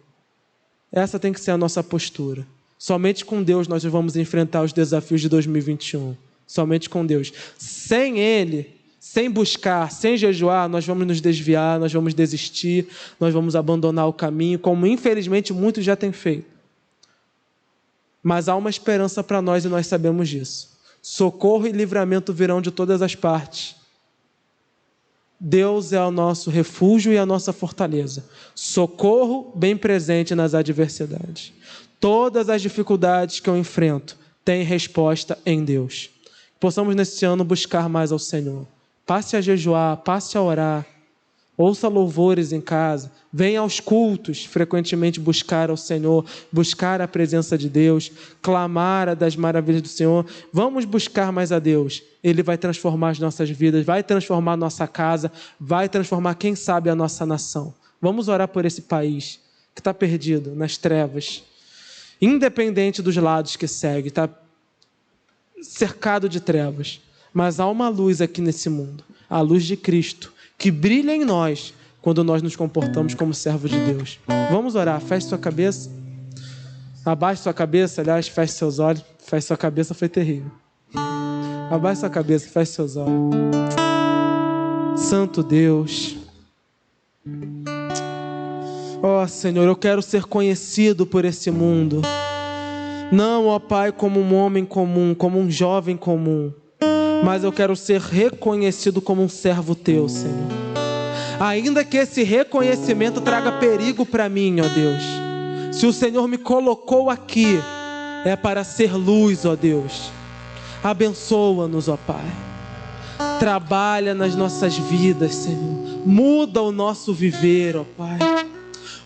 Essa tem que ser a nossa postura. Somente com Deus nós vamos enfrentar os desafios de 2021. Somente com Deus. Sem Ele, sem buscar, sem jejuar, nós vamos nos desviar, nós vamos desistir, nós vamos abandonar o caminho, como infelizmente muitos já têm feito. Mas há uma esperança para nós e nós sabemos disso. Socorro e livramento virão de todas as partes. Deus é o nosso refúgio e a nossa fortaleza. Socorro bem presente nas adversidades. Todas as dificuldades que eu enfrento têm resposta em Deus. Possamos nesse ano buscar mais ao Senhor. Passe a jejuar, passe a orar. Ouça louvores em casa. Venha aos cultos, frequentemente buscar ao Senhor, buscar a presença de Deus, clamar das maravilhas do Senhor. Vamos buscar mais a Deus. Ele vai transformar as nossas vidas, vai transformar a nossa casa, vai transformar, quem sabe, a nossa nação. Vamos orar por esse país que está perdido nas trevas, independente dos lados que segue, está cercado de trevas. Mas há uma luz aqui nesse mundo, a luz de Cristo, que brilha em nós quando nós nos comportamos como servos de Deus. Vamos orar, feche sua cabeça, abaixe sua cabeça, aliás, feche seus olhos, feche sua cabeça, foi terrível. Abaixe sua cabeça, feche seus olhos. Santo Deus, ó Senhor, eu quero ser conhecido por esse mundo, não, ó Pai, como um homem comum, como um jovem comum, mas eu quero ser reconhecido como um servo Teu, Senhor. Ainda que esse reconhecimento traga perigo para mim, ó Deus. Se o Senhor me colocou aqui, é para ser luz, ó Deus. Abençoa-nos, ó Pai. Trabalha nas nossas vidas, Senhor. Muda o nosso viver, ó Pai.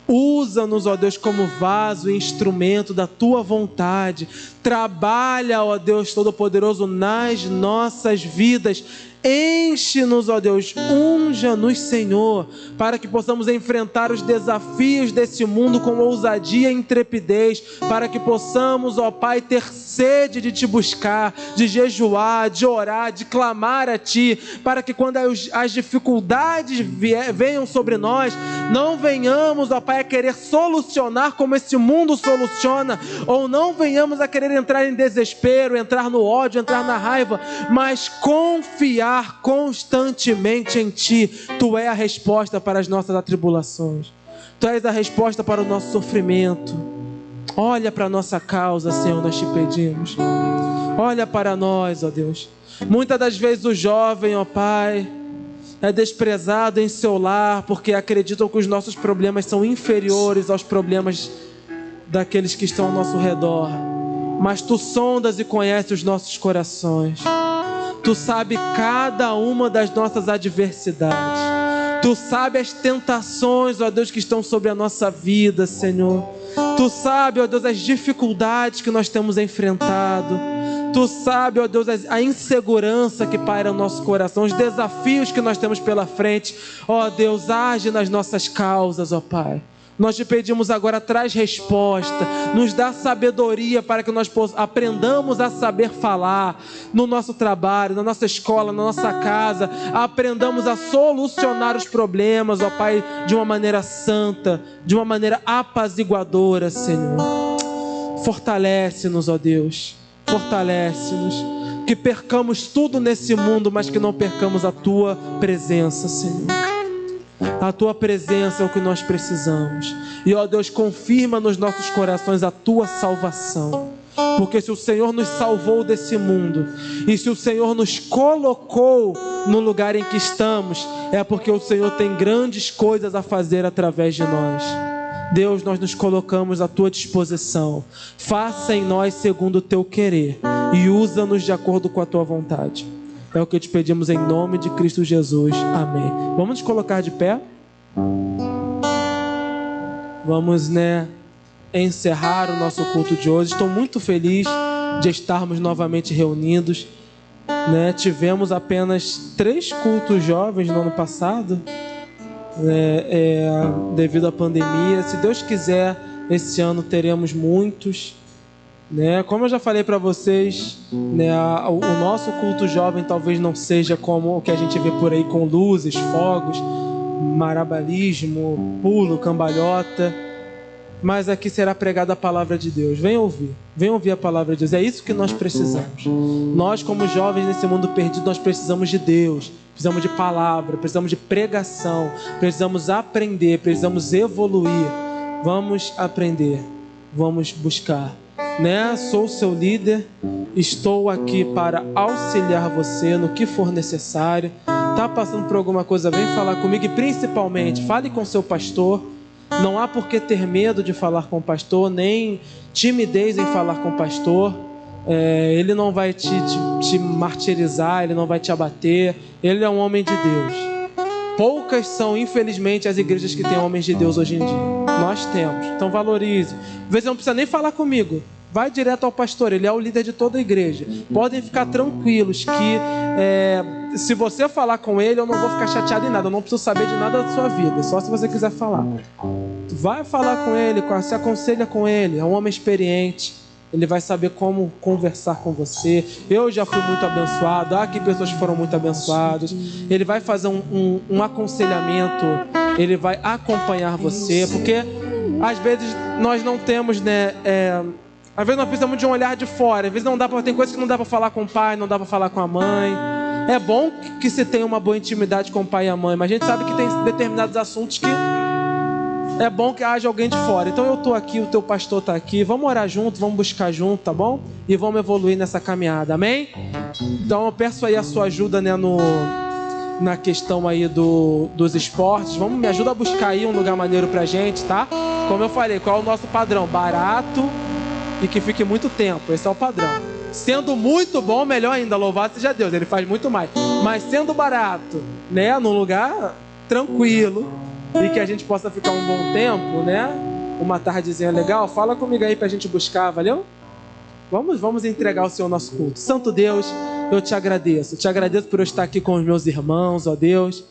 Usa-nos, ó Deus, como vaso e instrumento da Tua vontade. Trabalha, ó Deus Todo-Poderoso, nas nossas vidas. Enche-nos, ó Deus, unja-nos, Senhor, para que possamos enfrentar os desafios desse mundo com ousadia e intrepidez, para que possamos, ó Pai, ter sede de Te buscar, de jejuar, de orar, de clamar a Ti, para que quando as dificuldades venham sobre nós, não venhamos, ó Pai, a querer solucionar como esse mundo soluciona, ou não venhamos a querer entrar em desespero, entrar no ódio, entrar na raiva, mas confiar constantemente em Ti. Tu és a resposta para as nossas atribulações. Tu és a resposta para o nosso sofrimento. Olha para a nossa causa, Senhor, nós Te pedimos. Olha para nós, ó Deus. Muitas das vezes o jovem, ó Pai, é desprezado em seu lar porque acreditam que os nossos problemas são inferiores aos problemas daqueles que estão ao nosso redor. Mas Tu sondas e conheces os nossos corações. Tu sabe cada uma das nossas adversidades. Tu sabe as tentações, ó Deus, que estão sobre a nossa vida, Senhor. Tu sabe, ó Deus, as dificuldades que nós temos enfrentado. Tu sabe, ó Deus, a insegurança que paira no nosso coração, os desafios que nós temos pela frente. Ó Deus, age nas nossas causas, ó Pai. Nós te pedimos agora, traz resposta, nos dá sabedoria para que nós aprendamos a saber falar no nosso trabalho, na nossa escola, na nossa casa, aprendamos a solucionar os problemas, ó Pai, de uma maneira santa, de uma maneira apaziguadora, Senhor. Fortalece-nos, ó Deus, fortalece-nos, que percamos tudo nesse mundo, mas que não percamos a Tua presença, Senhor. A Tua presença é o que nós precisamos. E, ó Deus, confirma nos nossos corações a Tua salvação. Porque se o Senhor nos salvou desse mundo, e se o Senhor nos colocou no lugar em que estamos, é porque o Senhor tem grandes coisas a fazer através de nós. Deus, nós nos colocamos à Tua disposição. Faça em nós segundo o Teu querer e usa-nos de acordo com a Tua vontade. É o que te pedimos em nome de Cristo Jesus. Amém. Vamos nos colocar de pé? Vamos, encerrar o nosso culto de hoje. Estou muito feliz de estarmos novamente reunidos. Tivemos apenas 3 cultos jovens no ano passado, devido à pandemia. Se Deus quiser, esse ano teremos muitos. Como eu já falei para vocês, o nosso culto jovem talvez não seja como o que a gente vê por aí, com luzes, fogos, marabalismo, pulo, cambalhota, mas aqui será pregada a palavra de Deus. Venha ouvir a palavra de Deus. É isso que nós precisamos. Nós, como jovens nesse mundo perdido, nós precisamos de Deus, precisamos de palavra, precisamos de pregação, precisamos aprender, precisamos evoluir. Vamos aprender, vamos buscar. Sou seu líder, estou aqui para auxiliar você no que for necessário. Está passando por alguma coisa, vem falar comigo, e principalmente fale com seu pastor. Não há por que ter medo de falar com o pastor, nem timidez em falar com o pastor. Ele não vai te martirizar, ele não vai te abater. Ele é um homem de Deus. Poucas são, infelizmente, as igrejas que têm homens de Deus hoje em dia. Nós temos, então valorize. Às vezes não precisa nem falar comigo, vai direto ao pastor, ele é o líder de toda a igreja. Podem ficar tranquilos que se você falar com ele, eu não vou ficar chateado em nada, eu não preciso saber de nada da sua vida, só se você quiser falar. Vai falar com ele, se aconselha com ele, é um homem experiente, ele vai saber como conversar com você. Eu já fui muito abençoado, há aqui pessoas que foram muito abençoadas. Ele vai fazer um aconselhamento, ele vai acompanhar você, porque às vezes nós não temos, às vezes nós precisamos de um olhar de fora. Às vezes tem coisas que não dá para falar com o pai, não dá para falar com a mãe. É bom que se tenha uma boa intimidade com o pai e a mãe, mas a gente sabe que tem determinados assuntos que é bom que haja alguém de fora. Então eu estou aqui, o teu pastor está aqui. Vamos orar junto, vamos buscar junto, tá bom? E vamos evoluir nessa caminhada, amém? Então eu peço aí a sua ajuda, na questão aí dos esportes. Me ajuda a buscar aí um lugar maneiro pra gente, tá? Como eu falei, qual é o nosso padrão? Barato e que fique muito tempo. Esse é o padrão. Sendo muito bom, melhor ainda. Louvado seja Deus, Ele faz muito mais. Mas sendo barato, num lugar tranquilo, e que a gente possa ficar um bom tempo, uma tardezinha legal, fala comigo aí pra gente buscar, valeu? Vamos entregar o Senhor nosso culto. Santo Deus, eu te agradeço por eu estar aqui com os meus irmãos, ó Deus.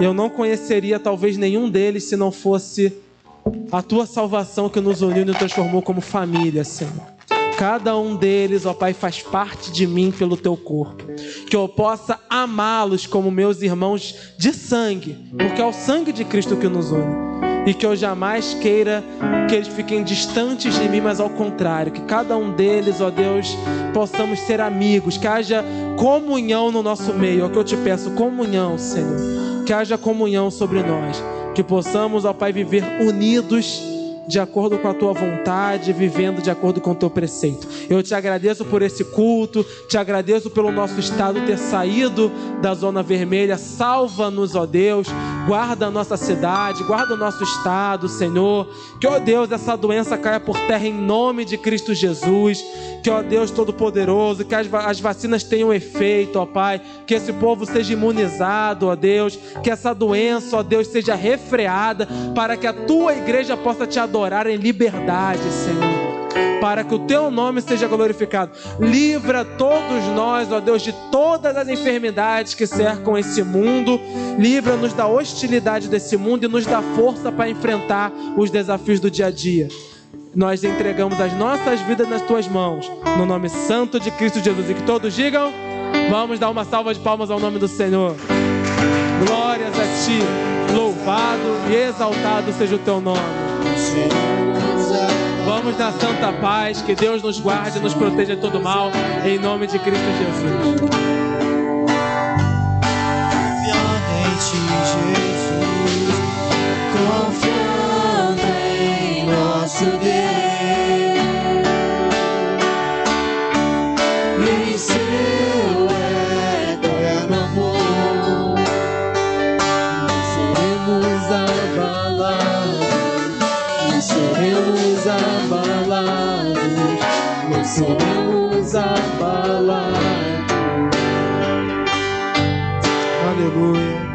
Eu não conheceria talvez nenhum deles se não fosse a tua salvação que nos uniu e nos transformou como família, Senhor. Cada um deles, ó Pai, faz parte de mim pelo teu corpo. Que eu possa amá-los como meus irmãos de sangue, porque é o sangue de Cristo que nos une. E que eu jamais queira que eles fiquem distantes de mim, mas ao contrário, que cada um deles, ó Deus, possamos ser amigos, que haja comunhão no nosso meio. É o que eu te peço, comunhão, Senhor. Que haja comunhão sobre nós. Que possamos, ó Pai, viver unidos de acordo com a tua vontade, vivendo de acordo com o teu preceito. Eu te agradeço por esse culto, te agradeço pelo nosso estado ter saído da zona vermelha. Salva-nos, ó Deus, Guarda a nossa cidade, guarda o nosso estado, Senhor. Que, ó Deus, essa doença caia por terra em nome de Cristo Jesus. Que, ó Deus Todo-Poderoso, que as vacinas tenham efeito, ó Pai. Que esse povo seja imunizado, ó Deus. Que essa doença, ó Deus, seja refreada, para que a Tua igreja possa Te adorar em liberdade, Senhor. Para que o Teu nome seja glorificado. Livra todos nós, ó Deus, de todas as enfermidades que cercam esse mundo. Livra-nos da hostilidade desse mundo e nos dá força para enfrentar os desafios do dia a dia. Nós entregamos as nossas vidas nas Tuas mãos, no nome santo de Cristo Jesus. E que todos digam, vamos dar uma salva de palmas ao nome do Senhor. Glórias a Ti, louvado e exaltado seja o Teu nome. Vamos na santa paz, que Deus nos guarde e nos proteja de todo mal, em nome de Cristo Jesus. Confiando em nosso Deus, em seu eterno amor, não seremos abalados, não seremos abalados, não seremos abalados. Aleluia.